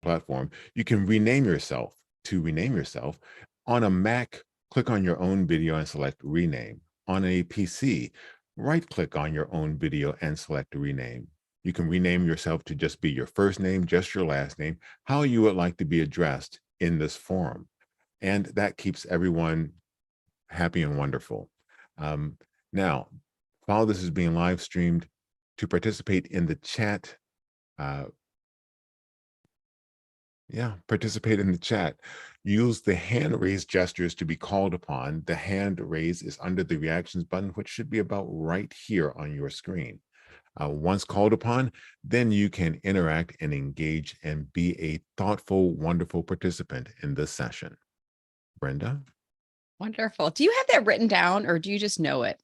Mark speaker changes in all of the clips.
Speaker 1: platform, you can rename yourself. To rename yourself on a Mac, click on your own video and select rename. On a PC, right click on your own video and select rename. You can rename yourself to just be your first name, just your last name, how you would like to be addressed in this forum. And that keeps everyone happy and wonderful. Now, while this is being live streamed, to participate in the chat, uh, participate in the chat. Use the hand raise gestures to be called upon. The hand raise is under the reactions button, which should be about right here on your screen. Once called upon, then you can interact and engage and be a thoughtful, wonderful participant in this session. Brenda?
Speaker 2: Wonderful. Do you have that written down or do you just know it?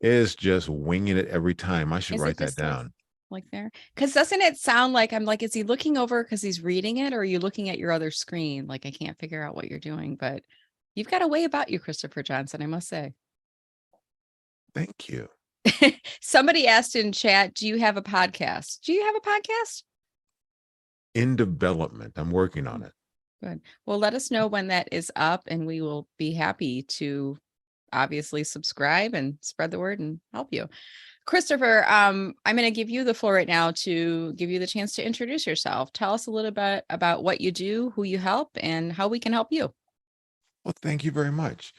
Speaker 1: Is just winging it every time. I should
Speaker 2: Is
Speaker 1: write
Speaker 2: it
Speaker 1: that
Speaker 2: just
Speaker 1: down.
Speaker 2: like there? Because doesn't it sound like I'm like, is he looking over because he's reading it, or are you looking at your other screen? Like I can't figure out what you're doing, but you've got a way about you, Christopher Johnson, I must say.
Speaker 1: Thank you.
Speaker 2: Somebody asked in chat, do you have a podcast? Do you have a podcast?
Speaker 1: In development. I'm working on it.
Speaker 2: Good. Well, let us know when that is up and we will be happy to obviously subscribe and spread the word and help you. Christopher, I'm going to give you the floor right now to give you the chance to introduce yourself. Tell us a little bit about what you do, who you help, and how we can help you.
Speaker 1: Well, thank you very much.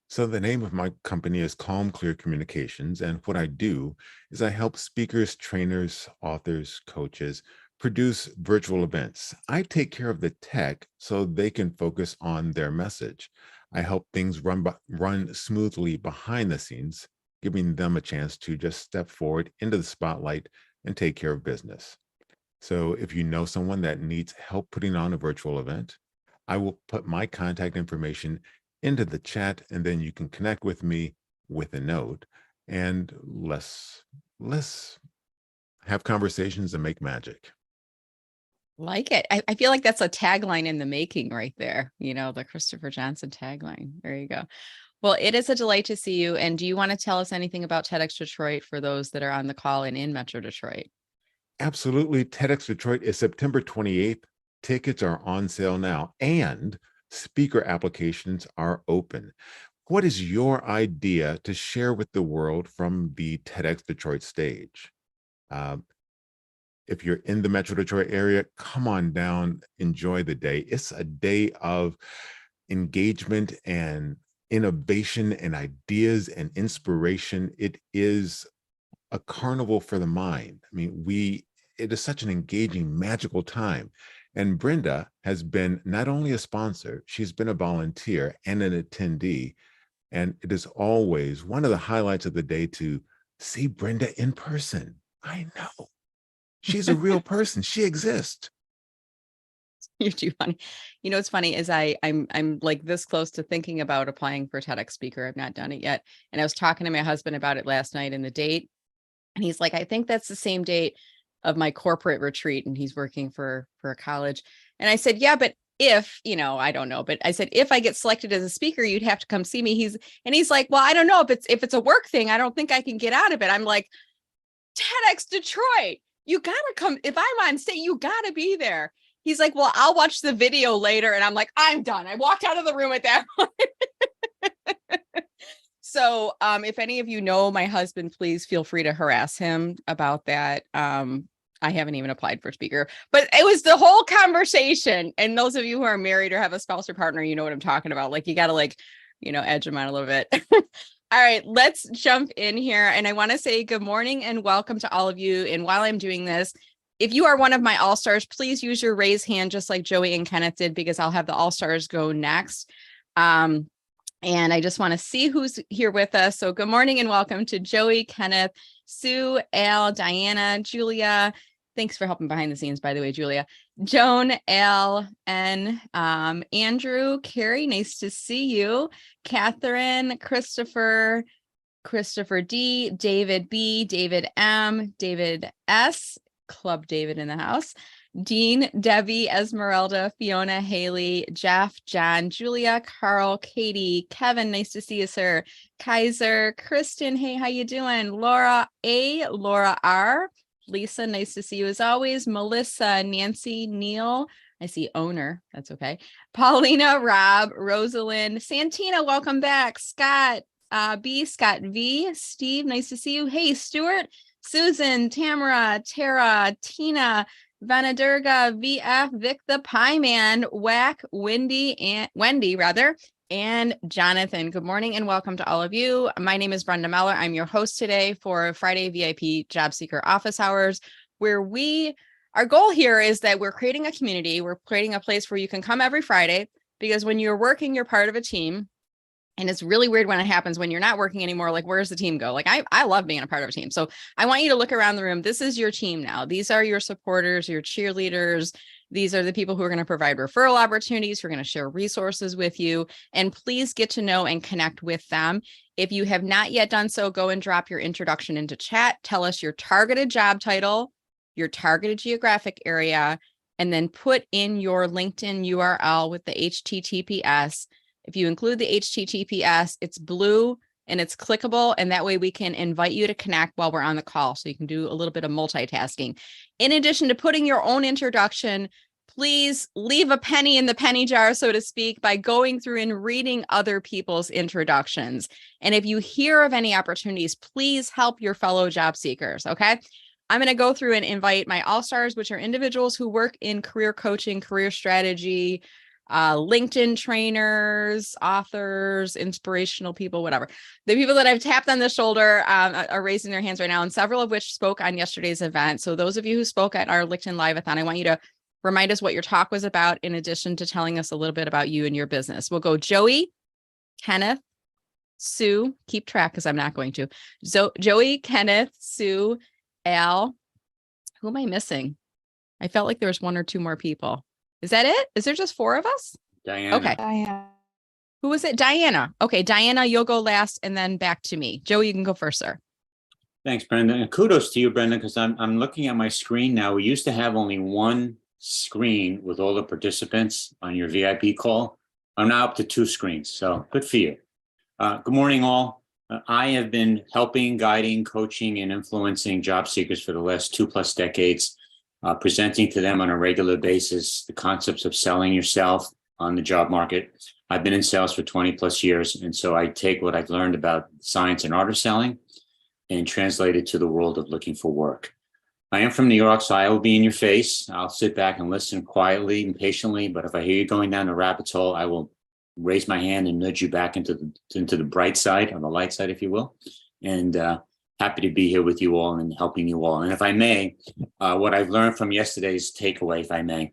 Speaker 1: So the name of my company is Calm Clear Communications. And what I do is I help speakers, trainers, authors, coaches produce virtual events. I take care of the tech so they can focus on their message. I help things run smoothly behind the scenes, giving them a chance to just step forward into the spotlight and take care of business. So if you know someone that needs help putting on a virtual event, I will put my contact information into the chat, and then you can connect with me with a note, and let's have conversations and make magic.
Speaker 2: Like it. I feel like that's a tagline in the making right there. You know, the Christopher Johnson tagline. There you go. Well, it is a delight to see you. And do you want to tell us anything about TEDx Detroit for those that are on the call and in Metro Detroit?
Speaker 1: Absolutely. TEDx Detroit is September 28th. Tickets are on sale now, and speaker applications are open. What is your idea to share with the world from the TEDx Detroit stage? Uh, if you're in the Metro Detroit area, come on down, enjoy the day. It's a day of engagement and innovation and ideas and inspiration. It is a carnival for the mind. I mean, it is such an engaging, magical time. And Brenda has been not only a sponsor, she's been a volunteer and an attendee. And it is always one of the highlights of the day to see Brenda in person. I know. She's a real person. She exists.
Speaker 2: You're too funny. You know, what's funny is I'm like this close to thinking about applying for TEDx speaker. I've not done it yet. And I was talking to my husband about it last night and the date. And he's like, I think that's the same date of my corporate retreat. And he's working for a college. And I said, yeah, but if, you know, I don't know, but I said, if I get selected as a speaker, you'd have to come see me. He's like, well, I don't know if it's a work thing. I don't think I can get out of it. I'm like, TEDx Detroit, you gotta come. If I'm on stage, you gotta be there. He's like, well, I'll watch the video later. And I'm like, I'm done. I walked out of the room at that point. So if any of you know my husband, please feel free to harass him about that. I haven't even applied for speaker, but it was the whole conversation. And those of you who are married or have a spouse or partner, you know what I'm talking about. Like you got to edge them out a little bit. All right, let's jump in here. And I want to say good morning and welcome to all of you. And while I'm doing this, if you are one of my all-stars, please use your raise hand just like Joey and Kenneth did, because I'll have the all-stars go next. And I just want to see who's here with us. So good morning and welcome to Joey, Kenneth, Sue, Al, Diana, Julia. Thanks for helping behind the scenes, by the way, Julia. Joan, Al, and Andrew, Carrie, nice to see you. Catherine, Christopher D, David B, David M, David S, Club David in the house. Dean, Debbie, Esmeralda, Fiona, Haley, Jeff, John, Julia, Carl, Katie, Kevin, nice to see you, sir. Kaiser, Kristen, hey, how you doing? Laura A, Laura R, Lisa, nice to see you as always. Melissa, Nancy, Neil, I see owner. That's okay. Paulina, Rob, Rosalind, Santina, welcome back. Scott, Scott V, Steve, nice to see you. Hey, Stuart, Susan, Tamara, Tara, Tina, Vanadurga, VF, Vic the Pie Man, Whack, Wendy, and Jonathan. Good morning and welcome to all of you. My name is Brenda Meller. I'm your host today for Friday VIP Job Seeker Office Hours, where our goal here is that we're creating a community. We're creating a place where you can come every Friday, because when you're working, you're part of a team. And it's really weird when it happens when you're not working anymore. Like, where's the team go? Like, I love being a part of a team. So I want you to look around the room. This is your team now. These are your supporters, your cheerleaders. These are the people who are going to provide referral opportunities, who are going to share resources with you. And please get to know and connect with them. If you have not yet done so, go and drop your introduction into chat. Tell us your targeted job title, your targeted geographic area, and then put in your LinkedIn URL with the HTTPS. If you include the HTTPS, it's blue and it's clickable, and that way we can invite you to connect while we're on the call. So you can do a little bit of multitasking. In addition to putting your own introduction, please leave a penny in the penny jar, so to speak, by going through and reading other people's introductions. And if you hear of any opportunities, please help your fellow job seekers, okay? I'm going to go through and invite my all-stars, which are individuals who work in career coaching, career strategy, LinkedIn trainers, authors, inspirational people, whatever. The people that I've tapped on the shoulder are raising their hands right now, and several of which spoke on yesterday's event. So those of you who spoke at our LinkedIn Live-a-thon, I want you to remind us what your talk was about, in addition to telling us a little bit about you and your business. We'll go Joey, Kenneth, Sue, keep track because I'm not going to. Joey, Kenneth, Sue, Al. Who am I missing? I felt like there was one or two more people. Is that it? Is there just four of us?
Speaker 3: Diana.
Speaker 2: Okay.
Speaker 4: Diana.
Speaker 2: Who was it? Diana. Okay, Diana, you'll go last and then back to me. Joey, you can go first, sir.
Speaker 3: Thanks, Brenda. And kudos to you, Brenda, because I'm looking at my screen now. We used to have only one screen with all the participants on your VIP call. I'm now up to two screens, so good for you. Good morning, all. I have been helping, guiding, coaching, and influencing job seekers for the last 2+ decades. Presenting to them on a regular basis the concepts of selling yourself on the job market. I've been in sales for 20+ years, and so I take what I've learned about science and art of selling and translate it to the world of looking for work. I am from New York, so I will be in your face. I'll sit back and listen quietly and patiently, but if I hear you going down the rabbit hole, I will raise my hand and nudge you back into the bright side, or the light side, if you will. And happy to be here with you all and helping you all. And if I may, what I've learned from yesterday's takeaway, if I may,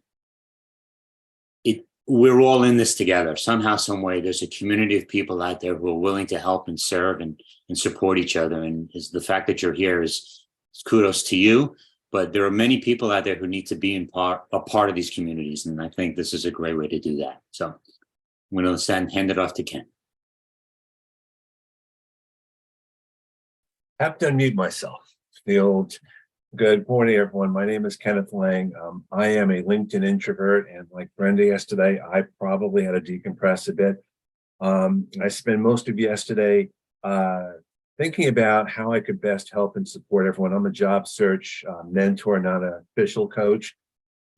Speaker 3: we're all in this together. Somehow, some way, there's a community of people out there who are willing to help and serve and support each other. And the fact that you're here is kudos to you. But there are many people out there who need to be a part of these communities. And I think this is a great way to do that. So I'm going to hand it off to Ken.
Speaker 5: I have to unmute myself. Good morning, everyone. My name is Kenneth Lang. I am a LinkedIn introvert, and like Brenda yesterday, I probably had to decompress a bit. I spent most of yesterday thinking about how I could best help and support everyone. I'm a job search mentor, not an official coach.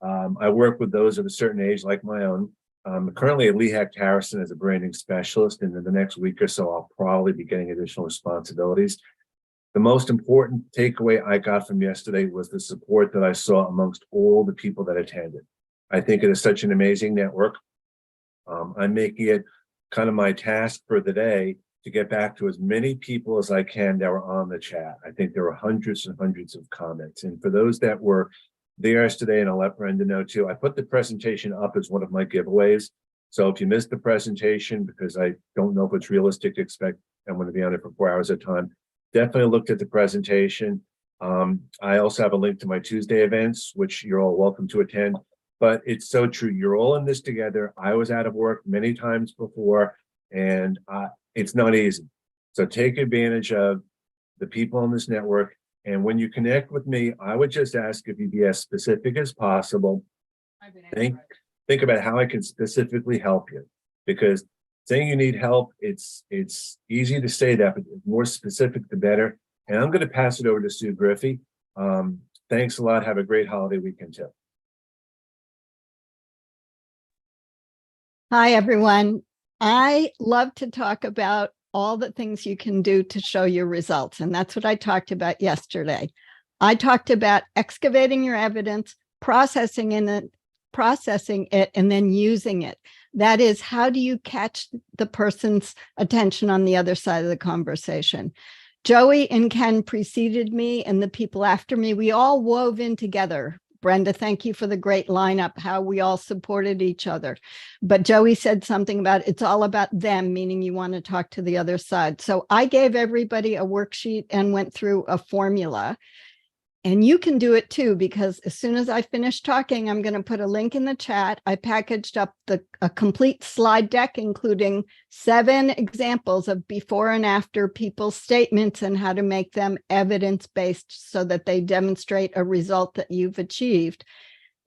Speaker 5: I work with those of a certain age, like my own. I'm currently at Lee Hecht Harrison as a branding specialist, and in the next week or so, I'll probably be getting additional responsibilities. The most important takeaway I got from yesterday was the support that I saw amongst all the people that attended. I think it is such an amazing network. I'm making it kind of my task for the day to get back to as many people as I can that were on the chat. I think there were hundreds and hundreds of comments. And for those that were there yesterday, and I'll let Brenda know too, I put the presentation up as one of my giveaways. So if you missed the presentation, because I don't know if it's realistic to expect I'm going to be on it for 4 hours at a time, definitely looked at the presentation. I also have a link to my Tuesday events, which you're all welcome to attend. But it's so true. You're all in this together. I was out of work many times before, and it's not easy. So take advantage of the people on this network. And when you connect with me, I would just ask if you be as specific as possible. Think about how I can specifically help you, because saying you need help, it's easy to say that, but the more specific, the better. And I'm going to pass it over to Sue Griffey. Thanks a lot. Have a great holiday weekend too.
Speaker 4: Hi, everyone. I love to talk about all the things you can do to show your results. And that's what I talked about yesterday. I talked about excavating your evidence, processing it, and then using it. That is, how do you catch the person's attention on the other side of the conversation? Joey and Ken preceded me, and the people after me, we all wove in together. Brenda, thank you for the great lineup, how we all supported each other. But Joey said something about it's all about them, meaning you want to talk to the other side. So I gave everybody a worksheet and went through a formula. And you can do it too, because as soon as I finish talking, I'm going to put a link in the chat. I packaged up a complete slide deck, including 7 examples of before and after people's statements and how to make them evidence-based so that they demonstrate a result that you've achieved.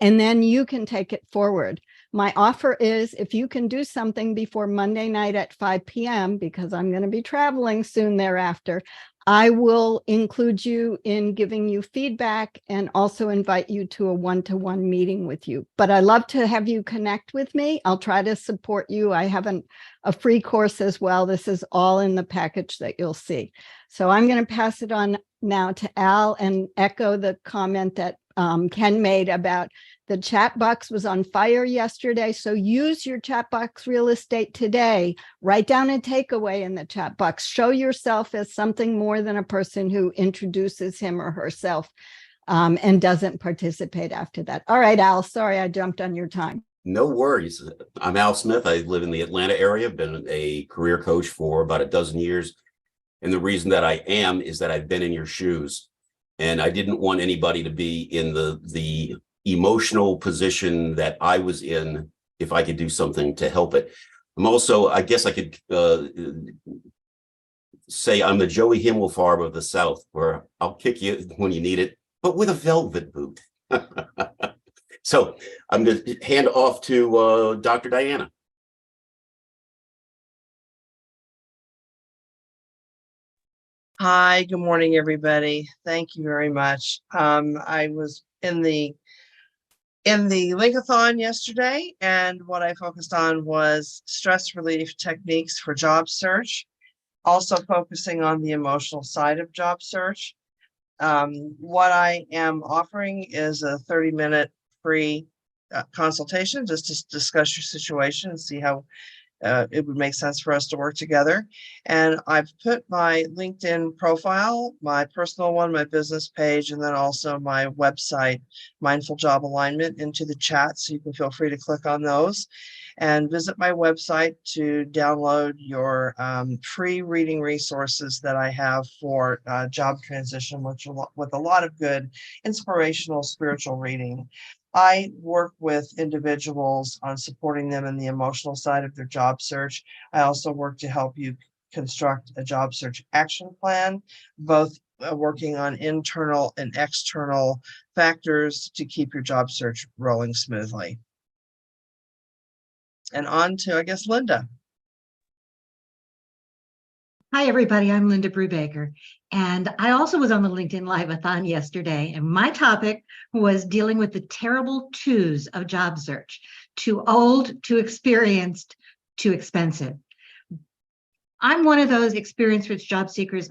Speaker 4: And then you can take it forward. My offer is, if you can do something before Monday night at 5 p.m., because I'm going to be traveling soon thereafter, I will include you in giving you feedback and also invite you to a one-to-one meeting with you. But I love to have you connect with me. I'll try to support you. I have a free course as well. This is all in the package that you'll see. So I'm going to pass it on now to Al and echo the comment that Ken made about the chat box was on fire yesterday. So use your chat box real estate today. Write down a takeaway in the chat box. Show yourself as something more than a person who introduces him or herself and doesn't participate after that. All right, Al, sorry I jumped on your time.
Speaker 6: No worries. I'm Al Smith. I live in the Atlanta area. I've been a career coach for about a dozen years. And the reason that I am is that I've been in your shoes. And I didn't want anybody to be in the emotional position that I was in if I could do something to help it. I'm also, I guess I could say I'm the Joey Himmelfarb of the South, where I'll kick you when you need it, but with a velvet boot. So I'm going to hand off to Dr. Diana.
Speaker 7: Hi, good morning, everybody. Thank you very much. I was in the Linkathon yesterday, and what I focused on was stress relief techniques for job search, also focusing on the emotional side of job search. What I am offering is a 30-minute free consultation just to discuss your situation and see how it would make sense for us to work together. And I've put my LinkedIn profile, my personal one, my business page, and then also my website, Mindful Job Alignment, into the chat. So you can feel free to click on those and visit my website to download your free reading resources that I have for job transition, with a lot of good inspirational spiritual reading. I work with individuals on supporting them in the emotional side of their job search. I also work to help you construct a job search action plan, both working on internal and external factors to keep your job search rolling smoothly. And on to, I guess, Linda.
Speaker 8: Hi, everybody. I'm Linda Brubaker, and I also was on the LinkedIn Live-a-thon yesterday, and my topic was dealing with the terrible twos of job search: too old, too experienced, too expensive. I'm one of those experienced rich job seekers,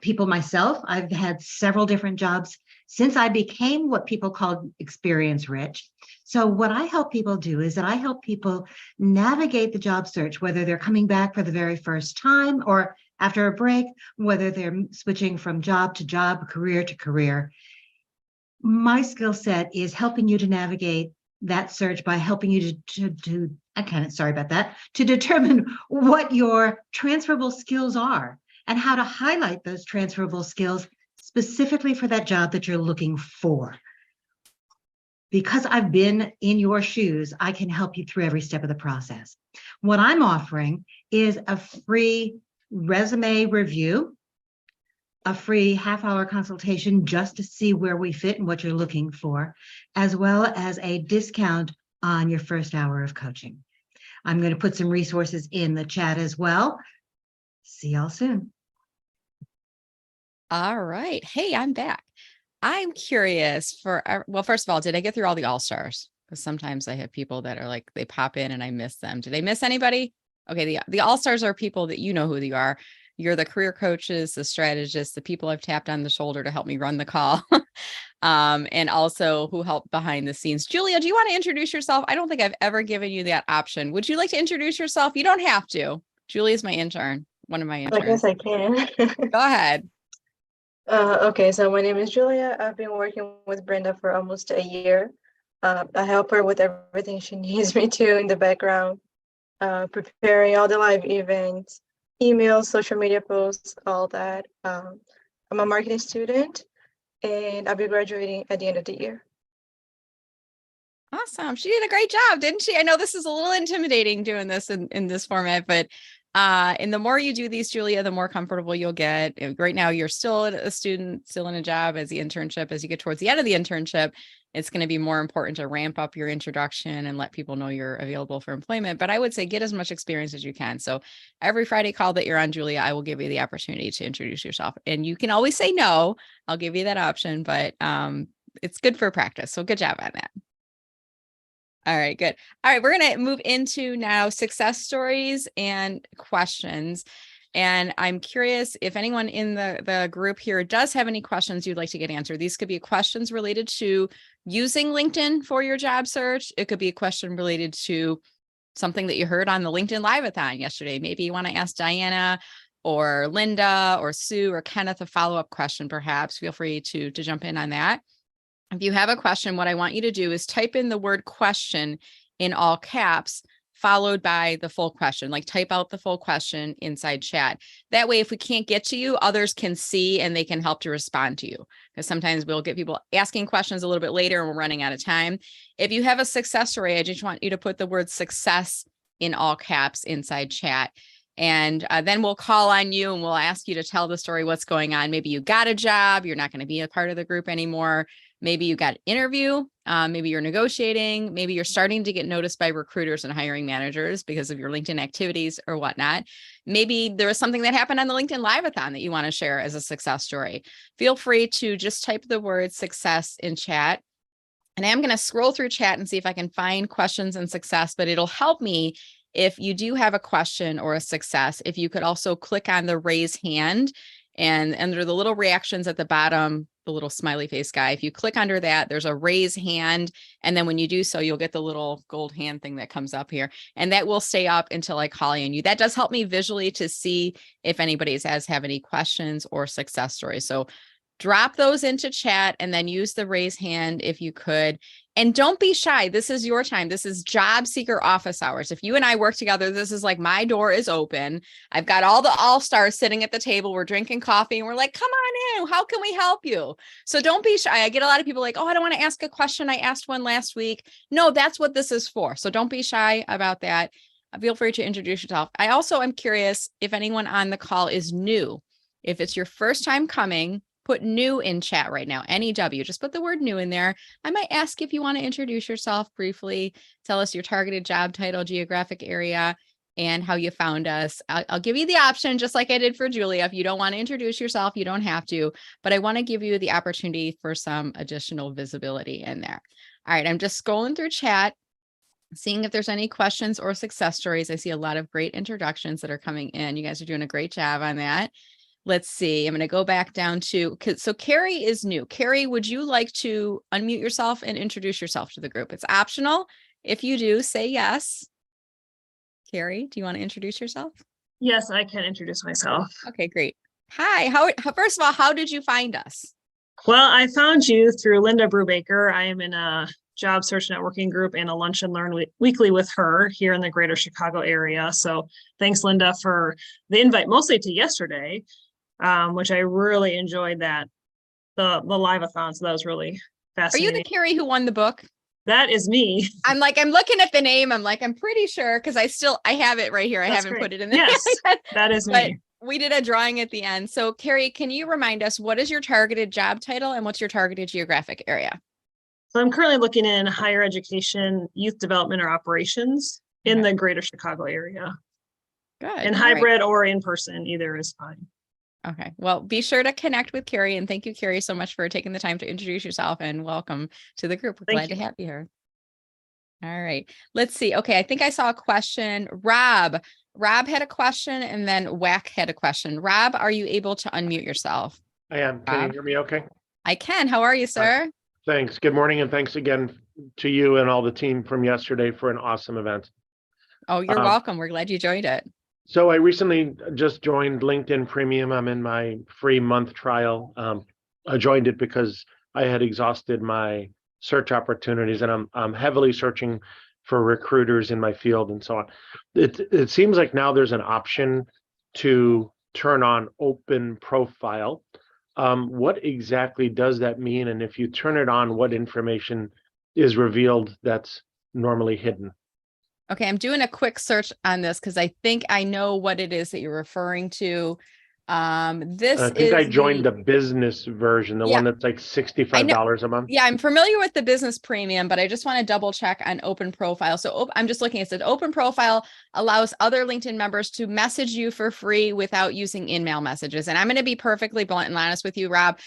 Speaker 8: people myself. I've had several different jobs since I became what people called experience rich. So what I help people do is that I help people navigate the job search, whether they're coming back for the very first time or after a break, whether they're switching from job to job, career to career. My skill set is helping you to navigate that search by helping you to determine what your transferable skills are and how to highlight those transferable skills specifically for that job that you're looking for. Because I've been in your shoes, I can help you through every step of the process. What I'm offering is a free resume review, a free half-hour consultation just to see where we fit and what you're looking for, as well as a discount on your first hour of coaching. I'm going to put some resources in the chat as well. See y'all soon.
Speaker 2: All right. Hey, I'm back. I'm curious well, first of all, did I get through all the all-stars? because sometimes I have people that are like, they pop in and I miss them. Did I miss anybody? Okay. The all-stars are people that you know who you are. You're the career coaches, the strategists, the people I've tapped on the shoulder to help me run the call. And also who help behind the scenes. Julia, do you want to introduce yourself? I don't think I've ever given you that option. Would you like to introduce yourself? You don't have to. Julia's my intern, one of my
Speaker 9: I
Speaker 2: interns.
Speaker 9: guess I can.
Speaker 2: Go ahead.
Speaker 9: Okay, so my name is Julia. I've been working with Brenda for almost a year. I help her with everything she needs me to in the background, preparing all the live events, emails, social media posts, all that. I'm a marketing student and I'll be graduating at the end of the year.
Speaker 2: Awesome. She did a great job, didn't she? I know this is a little intimidating doing this in this format, but and the more you do these, Julia, the more comfortable you'll get. Right now, you're still a student, still in a job as the internship. As you get towards the end of the internship, it's going to be more important to ramp up your introduction and let people know you're available for employment. But I would say get as much experience as you can. So every Friday call that you're on, Julia, I will give you the opportunity to introduce yourself. And you can always say no. I'll give you that option, but it's good for practice. So good job on that. All right, good. All right, we're going to move into now success stories and questions. And I'm curious if anyone in the group here does have any questions you'd like to get answered. These could be questions related to using LinkedIn for your job search. It could be a question related to something that you heard on the LinkedIn Live-a-thon yesterday. Maybe you want to ask Diana or Linda or Sue or Kenneth a follow-up question, perhaps. Feel free to jump in on that. If you have a question, what I want you to do is type in the word question in all caps, followed by the full question, like type out the full question inside chat. That way, if we can't get to you, others can see and they can help to respond to you. Because sometimes we'll get people asking questions a little bit later and we're running out of time. If you have a success story, I just want you to put the word success in all caps inside chat. And then we'll call on you and we'll ask you to tell the story, what's going on. Maybe you got a job, you're not going to be a part of the group anymore. Maybe you got an interview, maybe you're negotiating, maybe you're starting to get noticed by recruiters and hiring managers because of your LinkedIn activities or whatnot. Maybe there was something that happened on the LinkedIn Live-a-thon that you want to share as a success story. Feel free to just type the word success in chat. And I'm going to scroll through chat and see if I can find questions and success, but it'll help me if you do have a question or a success, if you could also click on the raise hand and under the little reactions at the bottom, the little smiley face guy, if you click under that, there's a raise hand. And then when you do so, you'll get the little gold hand thing that comes up here and that will stay up until I call on you. That does help me visually to see if anybody have any questions or success stories. So drop those into chat and then use the raise hand if you could. And don't be shy. This is your time. This is job seeker office hours. If you and I work together, this is like my door is open. I've got all the all-stars sitting at the table. We're drinking coffee and we're like, come on in. How can we help you? So don't be shy. I get a lot of people like, oh, I don't want to ask a question. I asked one last week. No, that's what this is for. So don't be shy about that. Feel free to introduce yourself. I also am curious if anyone on the call is new. If it's your first time coming, put new in chat right now, NEW, just put the word new in there. I might ask if you want to introduce yourself briefly, tell us your targeted job title, geographic area, and how you found us. I'll give you the option, just like I did for Julia. If you don't want to introduce yourself, you don't have to, but I want to give you the opportunity for some additional visibility in there. All right, I'm just scrolling through chat, seeing if there's any questions or success stories. I see a lot of great introductions that are coming in. You guys are doing a great job on that. Let's see. I'm going to go back down to, so Carrie is new. Carrie, would you like to unmute yourself and introduce yourself to the group? It's optional. If you do, say yes. Carrie, do you want to introduce yourself?
Speaker 10: Yes, I can introduce myself.
Speaker 2: Okay, great. Hi. First of all, how did you find us?
Speaker 10: Well, I found you through Linda Brubaker. I am in a job search networking group and a lunch and learn weekly with her here in the greater Chicago area. So thanks, Linda, for the invite, mostly to yesterday. Which I really enjoyed the live-a-thon. So that was really fascinating.
Speaker 2: Are you the Carrie who won the book?
Speaker 10: That is me.
Speaker 2: I'm looking at the name. I'm pretty sure because I have it right here. I haven't put it in there.
Speaker 10: Yes, that is me.
Speaker 2: We did a drawing at the end. So Carrie, can you remind us what is your targeted job title and what's your targeted geographic area?
Speaker 10: So I'm currently looking in higher education, youth development or operations in the greater Chicago area.
Speaker 2: Good.
Speaker 10: And hybrid or in person, either is fine.
Speaker 2: Okay. Well, be sure to connect with Carrie. And thank you, Carrie, so much for taking the time to introduce yourself and welcome to the group. We're glad to have you here. All right. Let's see. Okay. I think I saw a question. Rob had a question, and then Whack had a question. Rob, are you able to unmute yourself?
Speaker 11: I am. Can you
Speaker 2: Rob?
Speaker 11: hear me okay?
Speaker 2: I can. How are you, sir?
Speaker 11: Thanks. Good morning, and thanks again to you and all the team from yesterday for an awesome event.
Speaker 2: Oh, you're welcome. We're glad you joined it.
Speaker 11: So I recently just joined LinkedIn Premium. I'm in my free month trial. I joined it because I had exhausted my search opportunities, and I'm heavily searching for recruiters in my field and so on. It seems like now there's an option to turn on open profile. What exactly does that mean? And if you turn it on, what information is revealed that's normally hidden?
Speaker 2: Okay, I'm doing a quick search on this because I think I know what it is that you're referring to. This
Speaker 11: I think I
Speaker 2: is
Speaker 11: joined the business version, the one that's like $65 a month.
Speaker 2: Yeah, I'm familiar with the business premium, but I just want to double check on open profile. So I'm just looking, it said open profile allows other LinkedIn members to message you for free without using in-mail messages. And I'm going to be perfectly blunt and honest with you, Rob.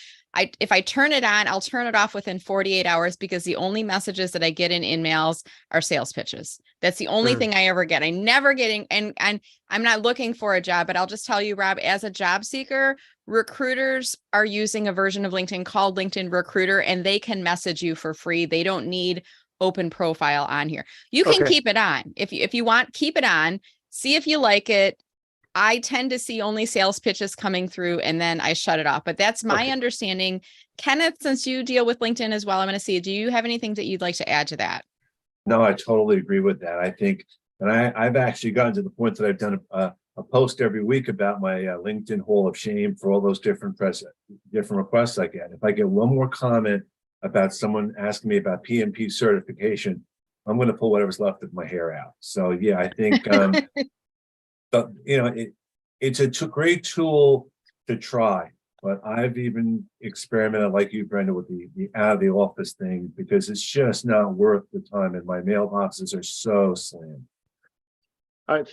Speaker 2: If I turn it on, I'll turn it off within 48 hours because the only messages that I get in emails are sales pitches. That's the only thing I ever get. I never getting, and I'm not looking for a job, but I'll just tell you, Rob, as a job seeker, recruiters are using a version of LinkedIn called LinkedIn Recruiter, and they can message you for free. They don't need open profile on here. You can keep it on. If you want, keep it on, see if you like it. I tend to see only sales pitches coming through, and then I shut it off. But that's my understanding. Kenneth, since you deal with LinkedIn as well, I'm going to see, do you have anything that you'd like to add to that?
Speaker 5: No, I totally agree with that. I think, and I've actually gotten to the point that I've done a post every week about my LinkedIn Hall of Shame for all those different requests I get. If I get one more comment about someone asking me about PMP certification, I'm going to pull whatever's left of my hair out. So yeah, I think, but you know, it's a great tool to try. But I've even experimented, like you, Brenda, with the out of the office thing, because it's just not worth the time, and my mailboxes are so slim.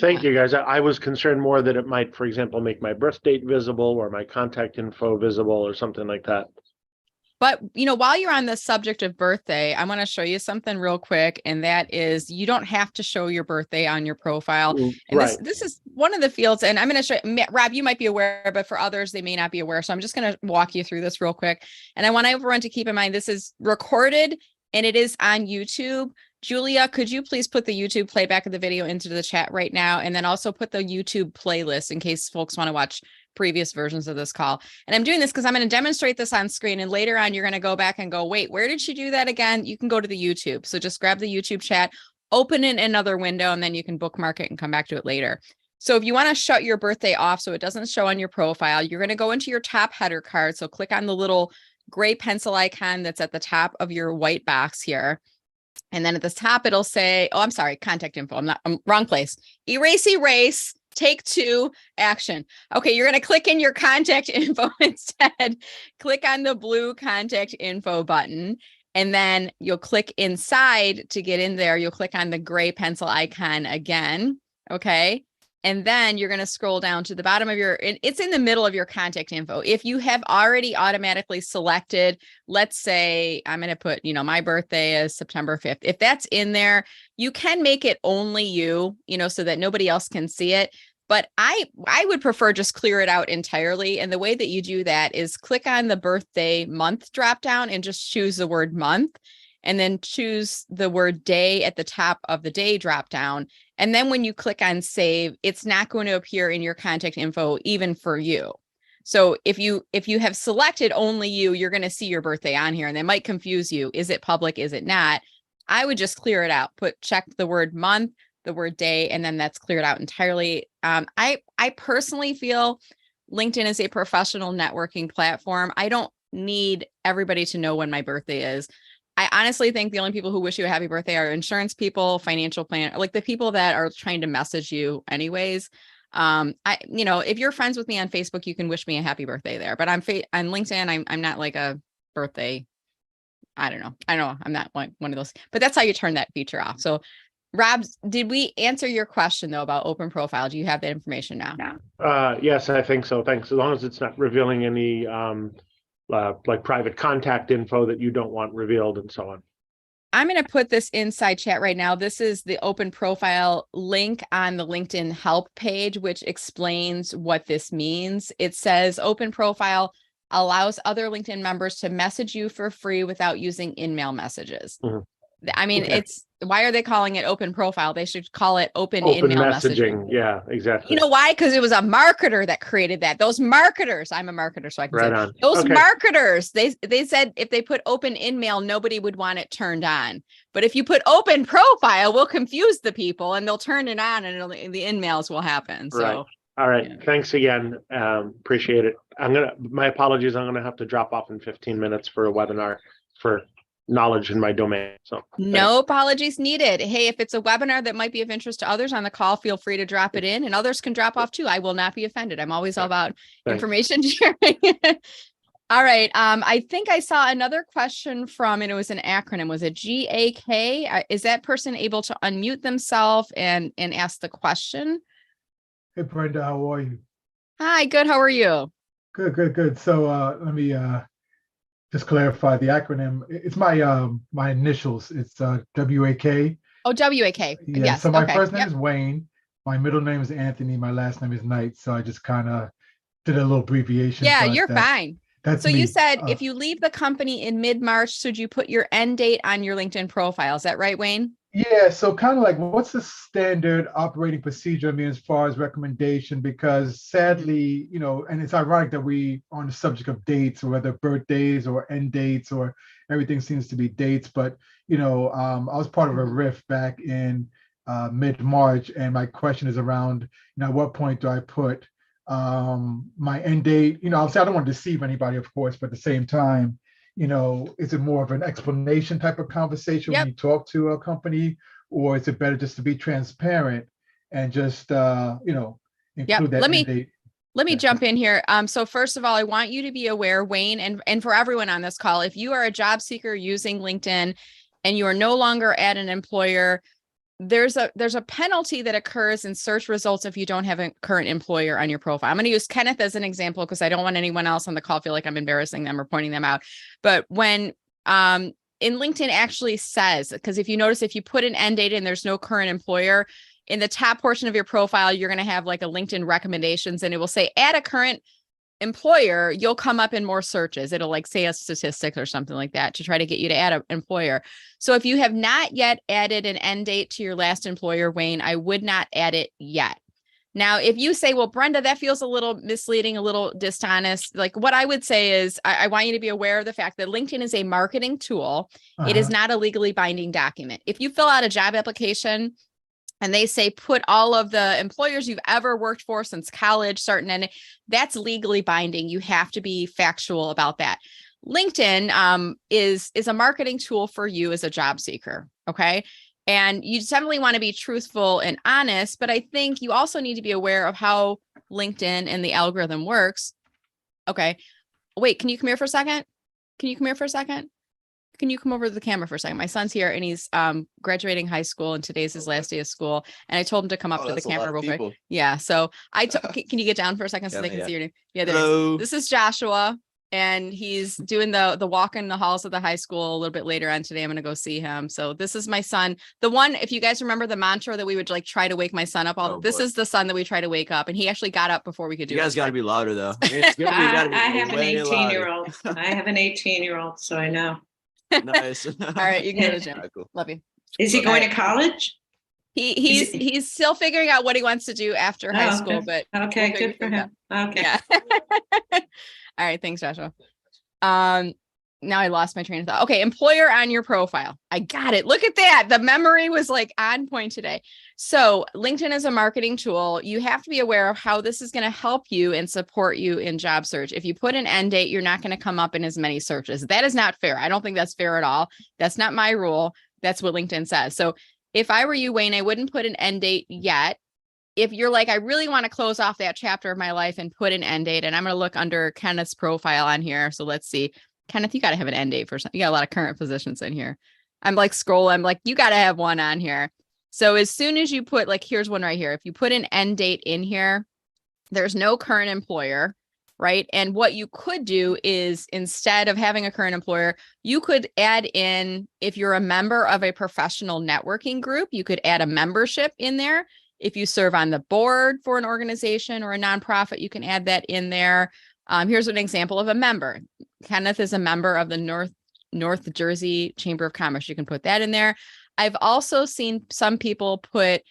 Speaker 11: Thank you, guys. I was concerned more that it might, for example, make my birth date visible or my contact info visible or something like that.
Speaker 2: But, you know, while you're on the subject of birthday, I want to show you something real quick. And that is, you don't have to show your birthday on your profile. And this is one of the fields. And I'm going to show you, Rob, you might be aware, but for others, they may not be aware. So I'm just going to walk you through this real quick. And I want everyone to keep in mind, this is recorded and it is on YouTube. Julia, could you please put the YouTube playback of the video into the chat right now? And then also put the YouTube playlist in case folks want to watch previous versions of this call. And I'm doing this because I'm going to demonstrate this on screen. And later on, you're going to go back and go, wait, where did she do that again? You can go to the YouTube. So just grab the YouTube chat, open it in another window, and then you can bookmark it and come back to it later. So if you want to shut your birthday off so it doesn't show on your profile, you're going to go into your top header card. So click on the little gray pencil icon that's at the top of your white box here. And then at the top, it'll say, oh, I'm sorry, contact info. I'm wrong place. Erase. Take 2, action. Okay, you're going to click in your contact info instead. Click on the blue contact info button, and then you'll click inside to get in there. You'll click on the gray pencil icon again. Okay. And then you're going to scroll down to the bottom of it's in the middle of your contact info. If you have already automatically selected, let's say I'm going to put, my birthday is September 5th. If that's in there, you can make it only you, so that nobody else can see it. But I would prefer just clear it out entirely. And the way that you do that is click on the birthday month dropdown and just choose the word month, and then choose the word day at the top of the day dropdown. And then when you click on save, it's not going to appear in your contact info, even for you. So if you have selected only you, you're going to see your birthday on here, and they might confuse you. Is it public? Is it not? I would just clear it out, check the word month, the word day, and then that's cleared out entirely. I personally feel LinkedIn is a professional networking platform. I don't need everybody to know when my birthday is. I honestly think the only people who wish you a happy birthday are insurance people, financial planner, like the people that are trying to message you anyways. If you're friends with me on Facebook, you can wish me a happy birthday there, but on LinkedIn, I'm not like a birthday. I don't know. I'm not one of those, but that's how you turn that feature off. So Rob, did we answer your question though about open profile? Do you have that information now?
Speaker 11: Yes, I think so. Thanks. As long as it's not revealing any like private contact info that you don't want revealed and so on.
Speaker 2: I'm going to put this inside chat right now. This is the open profile link on the LinkedIn help page, which explains what this means. It says open profile allows other LinkedIn members to message you for free without using in-mail messages.
Speaker 11: Mhm.
Speaker 2: I mean,
Speaker 11: Okay.
Speaker 2: why are they calling it open profile? They should call it open
Speaker 11: Open
Speaker 2: in-mail
Speaker 11: messaging.
Speaker 2: messaging.
Speaker 11: Yeah, exactly.
Speaker 2: You know why? Because it was a marketer that created that. Those marketers, I'm a marketer, so I can
Speaker 11: Right
Speaker 2: say
Speaker 11: on.
Speaker 2: those
Speaker 11: Okay.
Speaker 2: marketers, they said if they put open in-mail, nobody would want it turned on. But if you put open profile, we'll confuse the people and they'll turn it on and the in-mails will happen. So
Speaker 11: Right. All right.
Speaker 2: yeah.
Speaker 11: Thanks again. Appreciate it. My apologies. I'm gonna have to drop off in 15 minutes for a webinar for knowledge in my domain. So
Speaker 2: No apologies needed. Hey, if it's a webinar that might be of interest to others on the call, feel free to drop it in and others can drop off too. I will not be offended. I'm always all about
Speaker 11: Thanks.
Speaker 2: information sharing. All right. I think I saw another question from, and it was an acronym. Was it GAK? Is that person able to unmute themselves and ask the question?
Speaker 12: Hey Brenda, how are you?
Speaker 2: Hi, good. How are you?
Speaker 12: Good. So let me just clarify the acronym. It's my initials. It's WAK.
Speaker 2: Oh, WAK.
Speaker 12: Yeah.
Speaker 2: Yes.
Speaker 12: So my
Speaker 2: Okay.
Speaker 12: first name
Speaker 2: Yep.
Speaker 12: is Wayne. My middle name is Anthony. My last name is Knight. So I just kind of did a little abbreviation.
Speaker 2: Yeah,
Speaker 12: but
Speaker 2: you're fine.
Speaker 12: That's
Speaker 2: So you
Speaker 12: me.
Speaker 2: said if you leave the company in mid-March, should you put your end date on your LinkedIn profile? Is that right, Wayne?
Speaker 12: Yeah, so kind of like what's the standard operating procedure? I mean, as far as recommendation, because sadly, and it's ironic that we on the subject of dates, or whether birthdays or end dates, or everything seems to be dates. But I was part of a riff back in mid-March, and my question is around, at what point do I put my end date? Obviously, I don't want to deceive anybody, of course, but at the same time, is it more of an explanation type of conversation when you talk to a company, or is it better just to be transparent and just include that end date?
Speaker 2: Let me jump in here. So first of all, I want you to be aware, Wayne, and for everyone on this call, if you are a job seeker using LinkedIn and you are no longer at an employer, there's a penalty that occurs in search results if you don't have a current employer on your profile. I'm going to use Kenneth as an example because I don't want anyone else on the call feel like I'm embarrassing them or pointing them out. But when in LinkedIn actually says, because if you notice, if you put an end date and there's no current employer, in the top portion of your profile, you're going to have like a LinkedIn recommendations and it will say add a current employer, you'll come up in more searches. It'll like say a statistic or something like that to try to get you to add an employer. So if you have not yet added an end date to your last employer, Wayne, I would not add it yet. Now, if you say, well, Brenda, that feels a little misleading, a little dishonest, like what I would say is I want you to be aware of the fact that LinkedIn is a marketing tool. It is not a legally binding document. If you fill out a job application and they say, put all of the employers you've ever worked for since college, starting, and that's legally binding. You have to be factual about that. LinkedIn is a marketing tool for you as a job seeker. Okay. And you definitely want to be truthful and honest, but I think you also need to be aware of how LinkedIn and the algorithm works. Okay. Wait, can you come here for a second? Can you come over to the camera for a second? My son's here and he's graduating high school and today's his last day of school. And I told him to come up to the camera real quick. Yeah. So can you get down for a second so they can see your name? Yeah. Hello. This is Joshua and he's doing the walk in the halls of the high school a little bit later on today. I'm going to go see him. So this is my son. The one, if you guys remember the mantra that we would like try to wake my son up. This is the son that we try to wake up and he actually got up before we could do it.
Speaker 13: You guys got to be louder though.
Speaker 14: I have an 18-year-old. I have an 18-year-old, so I know.
Speaker 13: Nice.
Speaker 2: All right, you can go to gym.
Speaker 13: Right, cool.
Speaker 2: Love you.
Speaker 14: Is he going to college?
Speaker 2: He's still figuring out what he wants to do after high school, but
Speaker 14: okay, good for him. Okay.
Speaker 2: Yeah. All right, thanks, Joshua. Now I lost my train of thought. Okay, employer on your profile. I got it. Look at that. The memory was like on point today. So LinkedIn is a marketing tool. You have to be aware of how this is going to help you and support you in job search. If you put an end date, you're not going to come up in as many searches. That is not fair. I don't think that's fair at all. That's not my rule. That's what LinkedIn says. So if I were you, Wayne, I wouldn't put an end date yet. If you're like, I really want to close off that chapter of my life and put an end date, and I'm going to look under Kenneth's profile on here. So let's see. Kenneth, you got to have an end date for something. You got a lot of current positions in here. I'm like scrolling. I'm like, you got to have one on here. So as soon as you put, like, here's one right here. If you put an end date in here, there's no current employer. right? And what you could do is, instead of having a current employer, you could add in, if you're a member of a professional networking group, you could add a membership in there. If you serve on the board for an organization or a nonprofit, you can add that in there. Here's an example of a member. Kenneth is a member of the North Jersey Chamber of Commerce. You can put that in there. I've also seen some people put